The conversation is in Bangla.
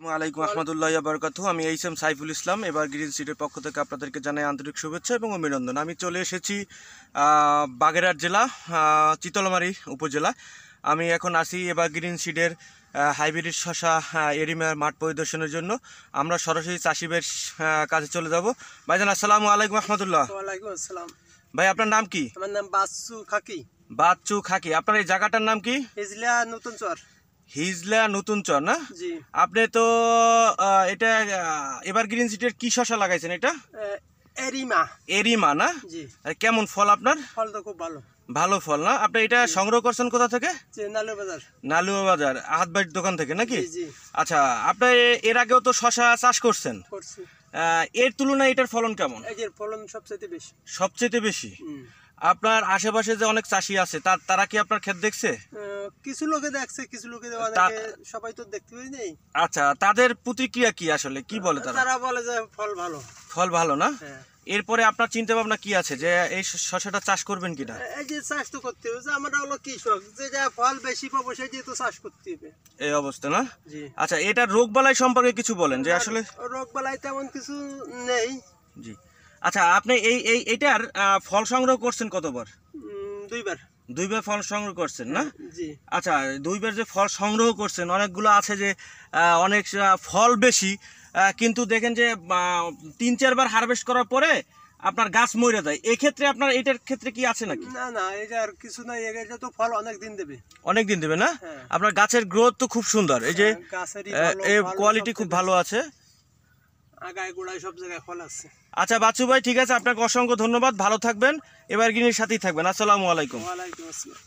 আসসালামু আলাইকুম রহমতুল্লাহি ওয়া বারাকাতুহু। আমি এইচএম সাইফুল ইসলাম। এবার গ্রিন সিটির পক্ষ থেকে আপনাদেরকে জানাই আন্তরিক শুভেচ্ছা এবং অভিনন্দন। আমি চলে এসেছি বাগেরহাট জেলা, চিতলমারী উপজেলা। আমি এখন আসি এবার গ্রিন সিডের হাইব্রিড শশা এরিমার মাঠ পরিদর্শনের জন্য। আমরা সরাসরি চাষিবের কাছে চলে যাব। ভাইজান আসসালামু আলাইকুম রহমতুল্লাহ। ওয়ালাইকুম আসসালাম। ভাই আপনার নাম কি? আমার নাম বাচ্চু খাকি। বাচ্চু খাকি। আপনার এই জায়গাটার নাম কি? হিজলা নতুন চর। হিজলা নতুন চর না? জি। আপনি তো এটা এবার গ্রিন সিটির কি শশা লাগাইছেন? এটা এরিমা। এরিমা না? জি। আর কেমন ফল আপনার? ফল তো খুব ভালো। ভালো ফল না? আপনি এটা সংগ্রহ করছেন কোথা থেকে? জি, নালুয়া বাজার। নালুয়া বাজার আহাতবাড়ির দোকান থেকে নাকি? জি জি। আচ্ছা, আপনি এর আগেও তো শশা চাষ করছেন, করছি। এর তুলনায় এটার ফলন কেমন? এই যে ফলন সবচেয়ে বেশি। সবচেয়ে বেশি? হুম। আপনার আশেপাশে যে অনেক চাষি আছে তারা কি আপনার ক্ষেত দেখছে? কিছু লোকে দেখছে, কিছু লোকে অনেকে, সবাই তো দেখতে পাই নাই। আচ্ছা, তাদের প্রতিক্রিয়া কি, আসলে কি বলে তারা? তারা বলে যে ফল ভালো। ফল ভালো না? হ্যাঁ। এরপরে আপনার চিন্তা ভাবনা কি আছে যে এই শশাটা চাষ করবেন কিনা? এই যে চাষ তো করতে হবে, যে আমরা হলো কৃষক, যে যা ফল বেশি পাবো সেই দিয়ে তো চাষ করতে হবে। এই অবস্থা না? জি। আচ্ছা, এটা রোগবালাই সম্পর্কে কিছু বলেন যে আসলে। রোগ বালাই তেমন কিছু নেই। জি। আচ্ছা, আপনি এইটার ফল সংগ্রহ করছেন কতবার? দুইবার। দুইবার ফল সংগ্রহ করছেন না? জি। আচ্ছা, দুইবার যে ফল সংগ্রহ করছেন, অনেকগুলো আছে যে অনেক ফল বেশি, কিন্তু দেখেন যে 3-4 বার হারভেস্ট করার পরে আপনার গাছ মরে যায়। এই ক্ষেত্রে আপনার এটার ক্ষেত্রে কি আছে নাকি? না না, এটা আর কিছু নাই, এটা তো ফল অনেক দিন দেবে। অনেক দিন দেবে না? হ্যাঁ। আপনার গাছের গ্রোথ তো খুব সুন্দর, এই যে গাছেরই এই কোয়ালিটি খুব ভালো আছে, আগায় গোড়ায় সব জায়গায় ফল আছে। আচ্ছা বাচ্চু ভাই, ঠিক আছে, আপনাকে অসংখ্য ধন্যবাদ, ভালো থাকবেন, এবার গ্রিনের সাথেই থাকবেন। আসসালামু আলাইকুম। ওয়ালাইকুম আসসালাম।